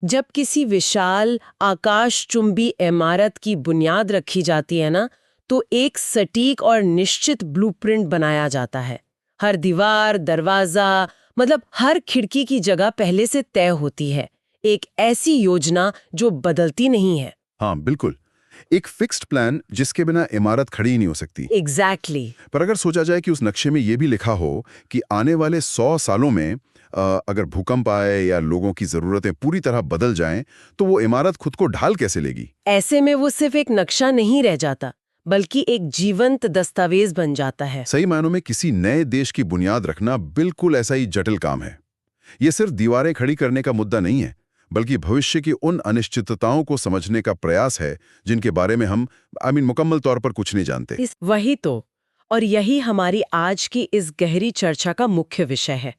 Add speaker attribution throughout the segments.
Speaker 1: जब किसी विशाल आकाशचुंबी इमारत की बुनियाद रखी जाती है ना, तो एक सटीक और निश्चित ब्लूप्रिंट बनाया जाता है। हर दीवार, दरवाजा, मतलब हर खिड़की की जगह पहले से तय होती है। एक ऐसी योजना जो बदलती नहीं है।
Speaker 2: हाँ बिल्कुल, एक फिक्स्ड प्लान जिसके बिना इमारत खड़ी ही नहीं हो सकती।
Speaker 1: एग्जैक्टली।
Speaker 2: पर अगर सोचा जाए कि उस नक्शे में ये भी लिखा हो कि आने वाले 100 सालों में अगर भूकंप आए या लोगों की जरूरतें पूरी तरह बदल जाएं, तो वो इमारत खुद को ढाल कैसे लेगी?
Speaker 1: ऐसे में वो सिर्फ एक नक्शा नहीं रह जाता, बल्कि एक जीवंत दस्तावेज बन जाता है।
Speaker 2: सही मायनों में किसी नए देश की बुनियाद रखना बिल्कुल ऐसा ही जटिल काम है। ये सिर्फ दीवारें खड़ी करने का मुद्दा नहीं है, बल्कि भविष्य की उन अनिश्चितताओं को समझने का प्रयास है जिनके बारे में हम मुकम्मल तौर पर कुछ नहीं जानते।
Speaker 1: वही तो। और यही हमारी आज की इस गहरी चर्चा का मुख्य विषय है।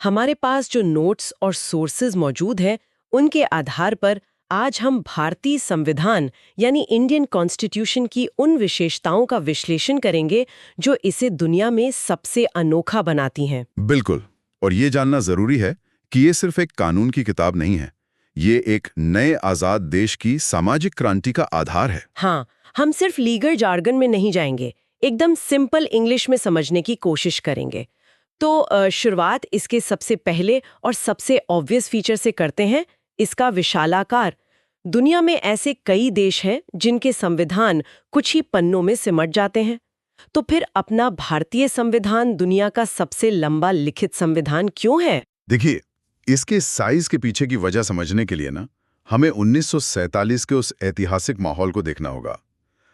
Speaker 1: हमारे पास जो नोट्स और सोर्सेज मौजूद हैं, उनके आधार पर आज हम भारतीय संविधान यानी इंडियन कॉन्स्टिट्यूशन की उन विशेषताओं का विश्लेषण करेंगे जो इसे दुनिया में सबसे अनोखा बनाती हैं।
Speaker 2: बिल्कुल। और ये जानना जरूरी है कि ये सिर्फ एक कानून की किताब नहीं है, ये एक नए आजाद देश की सामाजिक क्रांति का आधार है।
Speaker 1: हाँ, हम सिर्फ लीगल जार्गन में नहीं जाएंगे, एकदम सिंपल इंग्लिश में समझने की कोशिश करेंगे। तो शुरुआत इसके सबसे पहले और सबसे ऑब्वियस फीचर से करते हैं, इसका विशालाकार। दुनिया में ऐसे कई देश हैं जिनके संविधान कुछ ही पन्नों में सिमट जाते हैं। तो फिर अपना भारतीय संविधान दुनिया का सबसे लंबा लिखित संविधान क्यों है?
Speaker 2: देखिए, इसके साइज के पीछे की वजह समझने के लिए ना, हमें 1947 के उस ऐतिहासिक माहौल को देखना होगा।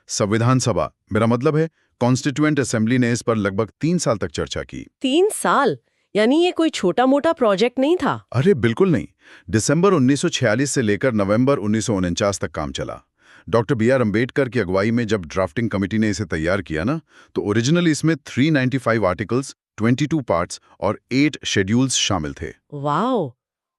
Speaker 2: संविधान सभा, मेरा मतलब है कॉन्स्टिट्यूएंट असेंबली, ने इस पर लगभग 3 साल तक चर्चा की।
Speaker 1: 3 साल? यानी ये कोई छोटा मोटा प्रोजेक्ट नहीं था?
Speaker 2: अरे बिल्कुल नहीं। दिसंबर 1946 से लेकर नवंबर 1949 तक काम चला। डॉक्टर बी आर अम्बेडकर की अगुवाई में जब ड्राफ्टिंग कमेटी ने इसे तैयार किया ना, तो ओरिजिनली इसमें 395 आर्टिकल्स, 22 पार्ट्स और 8 शेड्यूल्स शामिल थे।
Speaker 1: वाओ!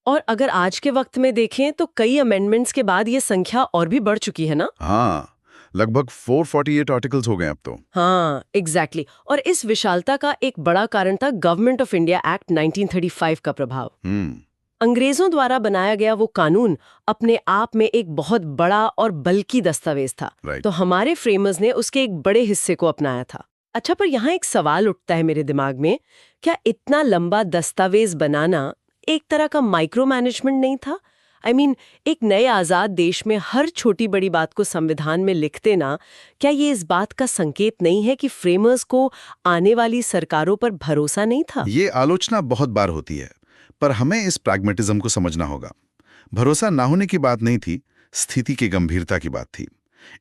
Speaker 1: और अगर आज के वक्त में देखें तो कई अमेंडमेंट्स के बाद ये संख्या और भी बढ़ चुकी है ना?
Speaker 2: हाँ, लगभग 448 आर्टिकल्स हो गए अब तो।
Speaker 1: हाँ, एग्जैक्टली। और इस विशालता का एक बड़ा कारण था गवर्नमेंट ऑफ इंडिया एक्ट 1935 का प्रभाव। अंग्रेजों द्वारा बनाया गया वो कानून अपने आप में एक बहुत बड़ा और बल्कि दस्तावेज था। तो हमारे फ्रेमर्स ने उसके एक बड़े हिस्से को अपनाया था। अच्छा, पर यहाँ एक सवाल उठता है मेरे दिमाग में, क्या इतना लंबा दस्तावेज बनाना एक तरह का माइक्रो मैनेजमेंट नहीं था? एक नए आजाद देश में हर छोटी बड़ी बात को संविधान में लिख देना, क्या ये इस बात का संकेत नहीं है कि फ्रेमर्स को आने वाली सरकारों पर भरोसा नहीं था?
Speaker 2: ये आलोचना बहुत बार होती है, पर हमें इस प्रैग्मेटिज्म को समझना होगा। भरोसा ना होने की बात नहीं थी, स्थिति की गंभीरता की बात थी।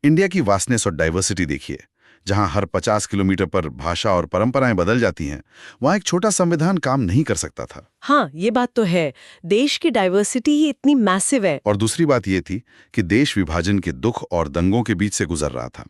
Speaker 2: इंडिया की वास्टनेस और डाइवर्सिटी देखिए, जहां हर 50 किलोमीटर पर भाषा और परंपराएं बदल जाती हैं, वहां एक छोटा संविधान काम नहीं कर सकता था।
Speaker 1: हाँ, ये बात तो है। देश की डाइवर्सिटी ही इतनी मैसिव है।
Speaker 2: और दूसरी बात ये थी कि देश विभाजन के दुख और दंगों के बीच से गुजर रहा था।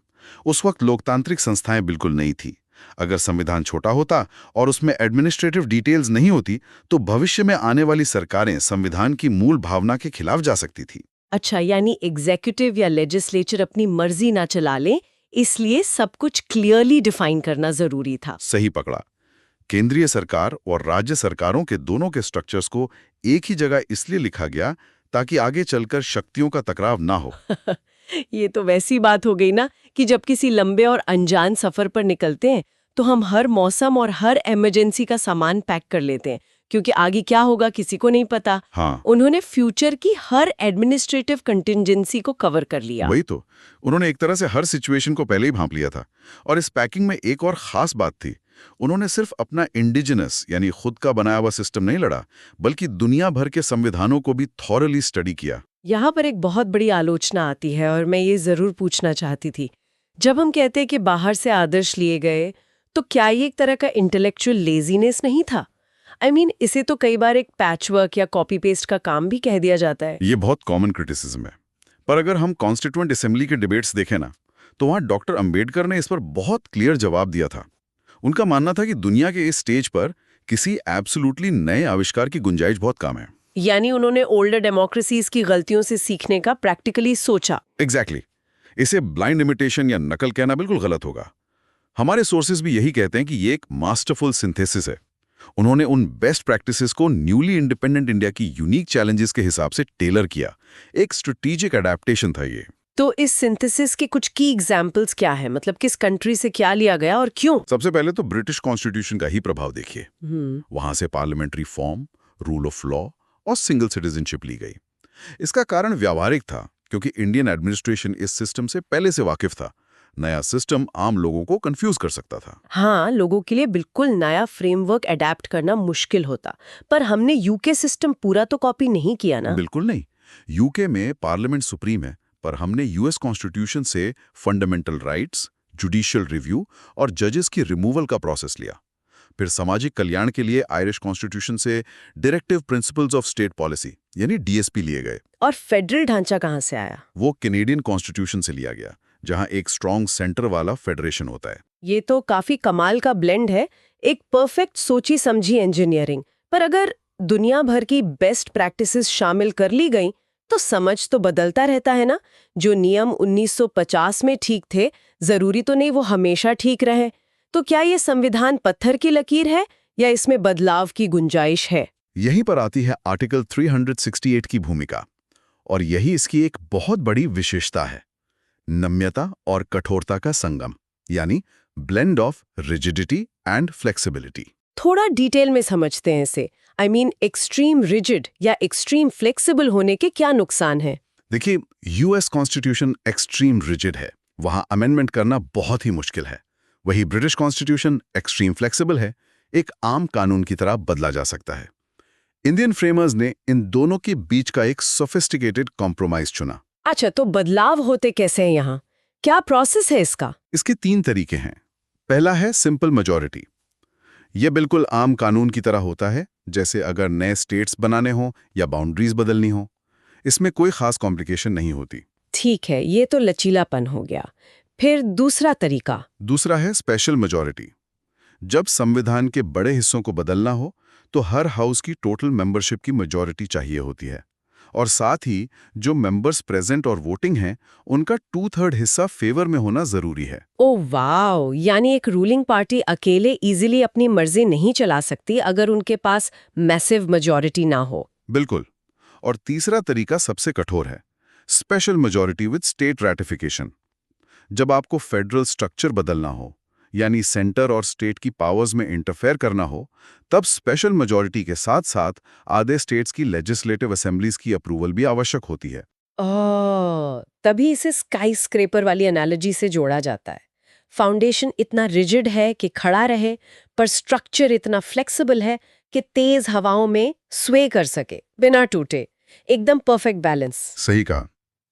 Speaker 2: उस वक्त लोकतांत्रिक संस्थाएं बिल्कुल नहीं थी। अगर संविधान छोटा होता और उसमें एडमिनिस्ट्रेटिव डिटेल्स नहीं होती, तो भविष्य में आने वाली सरकारें संविधान की मूल भावना के खिलाफ जा सकती थी।
Speaker 1: अच्छा, यानी एग्जीक्यूटिव या लेजिस्लेचर अपनी मर्जी ना चला ले, इसलिए सब कुछ क्लियरली डिफाइन करना जरूरी था।
Speaker 2: सही पकड़ा। केंद्रीय सरकार और राज्य सरकारों के दोनों के स्ट्रक्चर्स को एक ही जगह इसलिए लिखा गया ताकि आगे चलकर शक्तियों का टकराव ना हो।
Speaker 1: ये तो वैसी बात हो गई ना कि जब किसी लंबे और अनजान सफर पर निकलते हैं तो हम हर मौसम और हर इमरजेंसी का सामान पैक कर लेते हैं, क्योंकि आगे क्या होगा किसी को नहीं पता।
Speaker 2: हाँ।
Speaker 1: उन्होंने फ्यूचर की हर एडमिनिस्ट्रेटिव कंटिंजेंसी को कवर कर लिया।
Speaker 2: वही तो, उन्होंने एक तरह से हर सिचुएशन को पहले ही भांप लिया था। और इस पैकिंग में एक और खास बात थी, उन्होंने सिर्फ अपना इंडिजिनस यानी खुद का बनाया हुआ सिस्टम नहीं लड़ा, बल्कि दुनिया भर के संविधानों को भी थॉरली स्टडी किया।
Speaker 1: यहाँ पर एक बहुत बड़ी आलोचना आती है और मैं ये जरूर पूछना चाहती थी, जब हम कहते हैं कि बाहर से आदर्श लिए गए, तो क्या ये एक तरह का इंटेलेक्चुअल लेजीनेस नहीं था? इसे तो कई बार एक पैचवर्क या कॉपी पेस्ट का काम भी कह दिया जाता है।
Speaker 2: ये बहुत कॉमन क्रिटिसिज्म है। पर अगर हम कॉन्स्टिट्यूएंट असेंबली के डिबेट्स देखें ना, तो वहां डॉक्टर अंबेडकर ने इस पर बहुत क्लियर जवाब दिया था। उनका मानना था कि दुनिया के इस स्टेज पर किसी एब्सोल्युटली नए आविष्कार की गुंजाइश बहुत कम है।
Speaker 1: यानी उन्होंने ओल्डर डेमोक्रेसीज की गलतियों से सीखने का प्रैक्टिकली सोचा।
Speaker 2: एग्जैक्टली। इसे ब्लाइंड इमिटेशन या नकल कहना बिल्कुल गलत होगा। हमारे सोर्सेज भी यही कहते हैं कि ये एक मास्टरफुल सिंथेसिस है। उन्होंने उन बेस्ट प्रैक्टिसेस को न्यूली इंडिपेंडेंट इंडिया की यूनिक चैलेंजेस के हिसाब से टेलर किया। एक स्ट्रेटेजिक अडेप्टेशन था ये।
Speaker 1: तो इस सिंथेसिस के कुछ की एग्जाम्पल्स क्या है, मतलब किस कंट्री से क्या लिया गया और क्यों?
Speaker 2: सबसे पहले तो ब्रिटिश कॉन्स्टिट्यूशन का ही प्रभाव देखिए। वहां से parliamentary form, rule of law और सिंगल सिटीजनशिप ली गई। इसका कारण व्यावहारिक था, क्योंकि इंडियन एडमिनिस्ट्रेशन इस सिस्टम से पहले से वाकिफ था। नया सिस्टम आम लोगों को कंफ्यूज कर सकता था।
Speaker 1: हाँ, लोगों के लिए बिल्कुल नया फ्रेमवर्क अडेप्ट करना मुश्किल होता। पर हमने यूके सिस्टम पूरा तो कॉपी नहीं किया ना?
Speaker 2: बिल्कुल नहीं। यूके में पार्लियामेंट सुप्रीम है, पर हमने यूएस कॉन्स्टिट्यूशन से फंडामेंटल राइट्स, जुडिशियल रिव्यू और जजेस की रिमूवल का प्रोसेस लिया। फिर सामाजिक कल्याण के लिए आयरिश कॉन्स्टिट्यूशन से directive principles of state policy यानी डीएसपी लिए गए।
Speaker 1: और फेडरल ढांचा कहाँ से आया?
Speaker 2: वो कैनेडियन कॉन्स्टिट्यूशन से लिया गया, जहां एक स्ट्रॉन्ग सेंटर वाला फेडरेशन होता है।
Speaker 1: ये तो काफी कमाल का ब्लेंड है, एक परफेक्ट सोची समझी इंजीनियरिंग। पर अगर दुनिया भर की बेस्ट प्रैक्टिसेस शामिल कर ली गई तो समझ तो बदलता रहता है ना। जो नियम 1950 में ठीक थे, जरूरी तो नहीं वो हमेशा ठीक रहे। तो क्या ये संविधान पत्थर की लकीर है या इसमें बदलाव की गुंजाइश है?
Speaker 2: यहीं पर आती है आर्टिकल 368 की भूमिका, और यही इसकी एक बहुत बड़ी विशेषता है। नम्यता और कठोरता का संगम, यानी blend of rigidity and flexibility.
Speaker 1: थोड़ा डिटेल में समझते हैं इसे। आई मीन एक्सट्रीम रिजिड या एक्सट्रीम फ्लेक्सिबल होने के क्या नुकसान हैं?
Speaker 2: देखिए, यूएस कॉन्स्टिट्यूशन एक्सट्रीम रिजिड है, वहां अमेंडमेंट करना बहुत ही मुश्किल है। वही ब्रिटिश कॉन्स्टिट्यूशन एक्सट्रीम फ्लेक्सिबल है, एक आम कानून की तरह बदला जा सकता है। इंडियन फ्रेमर्स ने इन दोनों के बीच का एक सोफिस्टिकेटेड कॉम्प्रोमाइज चुना।
Speaker 1: अच्छा, तो बदलाव होते कैसे हैं यहाँ? क्या प्रोसेस है इसका?
Speaker 2: इसके 3 तरीके हैं। पहला है सिंपल मेजॉरिटी। यह बिल्कुल आम कानून की तरह होता है, जैसे अगर नए स्टेट्स बनाने हों या बाउंड्रीज बदलनी हो। इसमें कोई खास कॉम्प्लिकेशन नहीं होती।
Speaker 1: ठीक है, ये तो लचीलापन हो गया। फिर दूसरा तरीका?
Speaker 2: दूसरा है स्पेशल मेजॉरिटी। जब संविधान के बड़े हिस्सों को बदलना हो तो हर हाउस की टोटल मेंबरशिप की मेजॉरिटी चाहिए होती है, और साथ ही जो मेंबर्स प्रेजेंट और वोटिंग हैं उनका 2/3 हिस्सा फेवर में होना जरूरी है।
Speaker 1: ओह वाओ, यानी एक रूलिंग पार्टी अकेले इजीली अपनी मर्जी नहीं चला सकती अगर उनके पास मैसिव मेजॉरिटी ना हो।
Speaker 2: बिल्कुल। और तीसरा तरीका सबसे कठोर है, special majority with state ratification. जब आपको फेडरल स्ट्रक्चर बदलना हो, यानी सेंटर और स्टेट की पावर्स में इंटरफेयर करना हो, तब स्पेशल मेजॉरिटी के साथ साथ आधे स्टेट्स की लेजिस्लेटिव असेंबलीज की अप्रूवल भी आवश्यक होती है।
Speaker 1: तभी इसे स्काई स्क्रेपर वाली एनालॉजी से जोड़ा जाता है। फाउंडेशन इतना रिजिड है कि खड़ा रहे, पर स्ट्रक्चर इतना फ्लेक्सिबल है कि तेज हवाओं में स्वे कर सके बिना टूटे। एकदम परफेक्ट बैलेंस।
Speaker 2: सही कहा।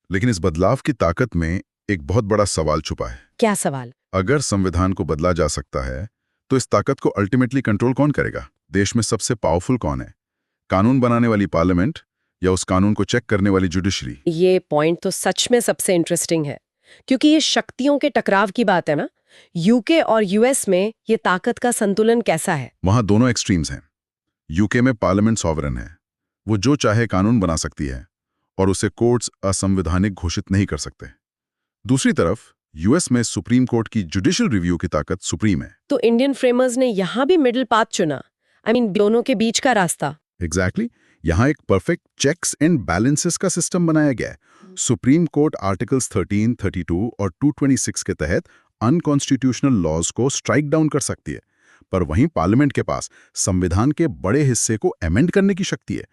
Speaker 2: लेकिन इस बदलाव की ताकत में एक बहुत बड़ा सवाल छुपा है।
Speaker 1: क्या सवाल?
Speaker 2: अगर संविधान को बदला जा सकता है, तो इस ताकत को अल्टीमेटली कंट्रोल कौन करेगा? देश में सबसे पावरफुल कौन है? कानून बनाने वाली पार्लियामेंट या उस कानून को चेक करने वाली जुडिशरी?
Speaker 1: ये पॉइंट तो सच में सबसे इंटरेस्टिंग है, क्योंकि ये शक्तियों के टकराव की बात है ना। यूके और यूएस में ये ताकत का संतुलन कैसा है?
Speaker 2: वहां दोनों एक्सट्रीम्स हैं। यूके में पार्लियामेंट सॉवरन है, वो जो चाहे कानून बना सकती है और उसे कोर्ट्स असंवैधानिक घोषित नहीं कर सकते। दूसरी तरफ यूएस में सुप्रीम कोर्ट की जुडिशियल रिव्यू की ताकत सुप्रीम है।
Speaker 1: तो इंडियन फ्रेमर्स ने यहाँ भी मिडिल पाथ चुना, आई मीन दोनों के बीच का रास्ता।
Speaker 2: एग्जैक्टली। यहाँ एक परफेक्ट चेक्स एंड बैलेंसेस का सिस्टम बनाया गया है। सुप्रीम कोर्ट आर्टिकल्स 13, 32 और 226 के तहत अनकॉन्स्टिट्यूशनल लॉज को स्ट्राइक डाउन कर सकती है, पर वहीं पार्लियामेंट के पास संविधान के बड़े हिस्से को अमेंड करने की शक्ति है।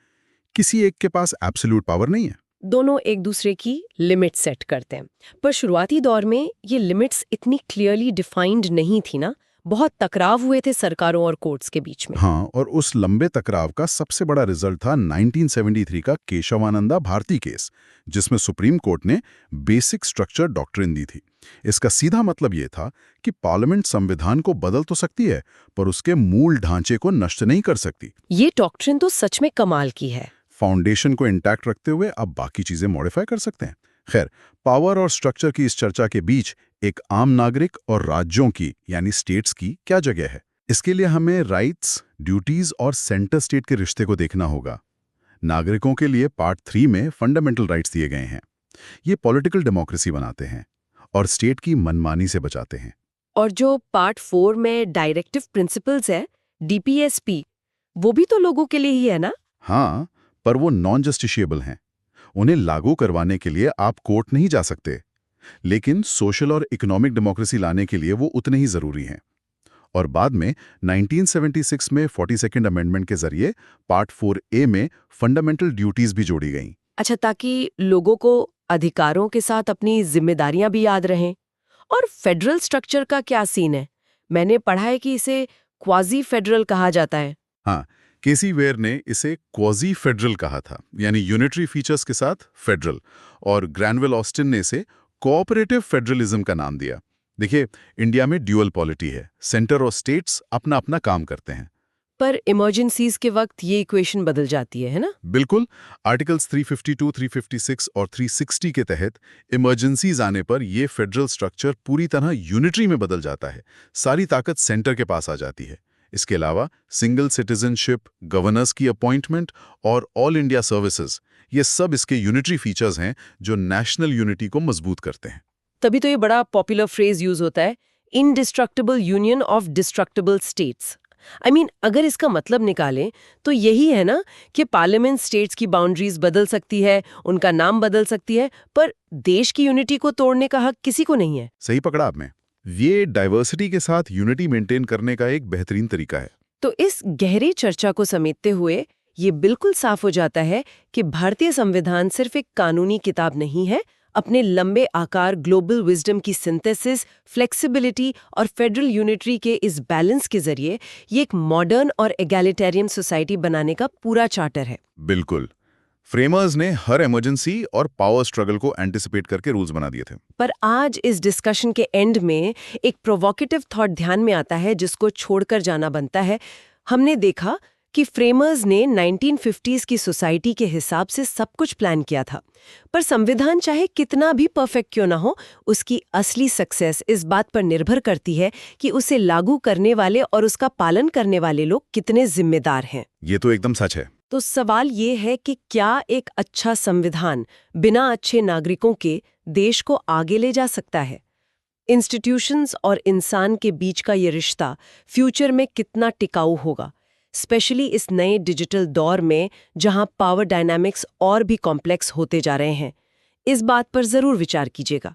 Speaker 2: किसी एक के पास एब्सोल्यूट पावर नहीं है।
Speaker 1: दोनों एक दूसरे की लिमिट सेट करते हैं, पर शुरुआती दौर में ये लिमिट्स इतनी क्लियरली डिफाइंड नहीं थी ना। बहुत टकराव हुए थे सरकारों और कोर्ट्स के बीच में।
Speaker 2: हाँ, और उस लंबे टकराव का सबसे बड़ा रिजल्ट था 1973 का केशवानंदा भारती केस, जिसमें सुप्रीम कोर्ट ने बेसिक स्ट्रक्चर डॉक्ट्रिन दी थी। इसका सीधा मतलब यह था कि पार्लियामेंट संविधान को बदल तो सकती है, पर उसके मूल ढांचे को नष्ट नहीं कर सकती।
Speaker 1: ये डॉक्ट्रिन तो सच में कमाल की है।
Speaker 2: फाउंडेशन को इंटैक्ट रखते हुए अब बाकी चीजें मॉडिफाई कर सकते हैं। खैर, पावर और स्ट्रक्चर की इस चर्चा के बीच एक आम नागरिक और राज्यों की यानी स्टेट्स की क्या जगह है? इसके लिए हमें राइट्स, ड्यूटीज और सेंटर स्टेट के रिश्ते को देखना होगा। नागरिकों के लिए पार्ट 3 में फंडामेंटल राइट्स दिए गए हैं। ये पॉलिटिकल डेमोक्रेसी बनाते हैं और स्टेट की मनमानी से बचाते हैं।
Speaker 1: और जो पार्ट 4 में डायरेक्टिव प्रिंसिपल्स है, डीपीएसपी, वो भी तो लोगों के लिए ही है ना?
Speaker 3: हाँ, पर वो नॉन जस्टिशिएबल हैं। उन्हें लागू करवाने के लिए आप कोर्ट नहीं जा सकते, लेकिन सोशल और इकोनॉमिक डेमोक्रेसी लाने के लिए वो उतने ही जरूरी हैं। और बाद में 1976 में 42nd अमेंडमेंट के जरिए पार्ट 4A में फंडामेंटल ड्यूटीज भी जोड़ी गईं।
Speaker 1: अच्छा, ताकि लोगों को अधिकारों के साथ अपनी जिम्मेदारियां भी याद रहें। और फेडरल स्ट्रक्चर का क्या सीन है? मैंने पढ़ा है कि इसे क्वाजी फेडरल कहा जाता है।
Speaker 3: हाँ, केसी वेयर ने इसे क्वाजी फेडरल कहा था, यानी यूनिटरी फीचर्स के साथ फेडरल, और ग्रैनवेल ऑस्टिन ने इसे कोऑपरेटिव फेडरलिज्म का नाम दिया। देखिए, इंडिया में ड्यूअल पॉलिटी है, सेंटर और स्टेट्स अपना अपना काम करते हैं।
Speaker 1: पर इमरजेंसीज के वक्त ये इक्वेशन बदल जाती है ना?
Speaker 3: बिल्कुल, आर्टिकल्स 352, 356 और 360 के तहत इमरजेंसीज आने पर ये फेडरल स्ट्रक्चर पूरी तरह यूनिटरी में बदल जाता है। सारी ताकत सेंटर के पास आ जाती है। इसके अलावा सिंगल सिटीजनशिप, गवर्नर्स की अपॉइंटमेंट और ऑल इंडिया सर्विसेज, ये सब इसके यूनिटरी फीचर्स हैं जो नेशनल यूनिटी को मजबूत करते हैं।
Speaker 1: तभी तो ये बड़ा पॉपुलर फ्रेज यूज होता है, indestructible union of destructible states. अगर इसका मतलब निकालें तो यही है ना कि पार्लियामेंट स्टेट्स की बाउंड्रीज बदल सकती है, उनका नाम बदल सकती है, पर देश की यूनिटी को तोड़ने का हक किसी को नहीं है।
Speaker 3: सही पकड़ा आपने। ये डाइवर्सिटी के साथ यूनिटी मेंटेन करने का एक बेहतरीन तरीका है।
Speaker 1: तो इस गहरी चर्चा को समेटते हुए ये बिल्कुल साफ हो जाता है कि भारतीय संविधान सिर्फ एक कानूनी किताब नहीं है। अपने लंबे आकार, ग्लोबल विजडम की सिंथेसिस, फ्लेक्सिबिलिटी और फेडरल यूनिटरी के इस बैलेंस के जरिए ये एक मॉडर्न और एगैलिटेरियन सोसाइटी बनाने का पूरा चार्टर है।
Speaker 3: बिल्कुल, फ्रेमर्स ने हर इमरजेंसी और पावर स्ट्रगल को एंटिसिपेट करके रूल्स बना दिए थे।
Speaker 1: पर आज इस डिस्कशन के एंड में एक प्रोवोकेटिव थॉट ध्यान में आता है जिसको छोड़कर जाना बनता है। हमने देखा कि फ्रेमर्स ने 1950s की सोसाइटी के हिसाब से सब कुछ प्लान किया था, पर संविधान चाहे कितना भी परफेक्ट क्यों ना हो, उसकी असली सक्सेस इस बात पर निर्भर करती है कि उसे लागू करने वाले और उसका पालन करने वाले लोग कितने जिम्मेदार हैं।
Speaker 3: ये तो एकदम सच है।
Speaker 1: तो सवाल ये है कि क्या एक अच्छा संविधान बिना अच्छे नागरिकों के देश को आगे ले जा सकता है? इंस्टीट्यूशंस और इंसान के बीच का ये रिश्ता फ्यूचर में कितना टिकाऊ होगा, स्पेशली इस नए डिजिटल दौर में जहां पावर डायनामिक्स और भी कॉम्प्लेक्स होते जा रहे हैं? इस बात पर जरूर विचार कीजिएगा।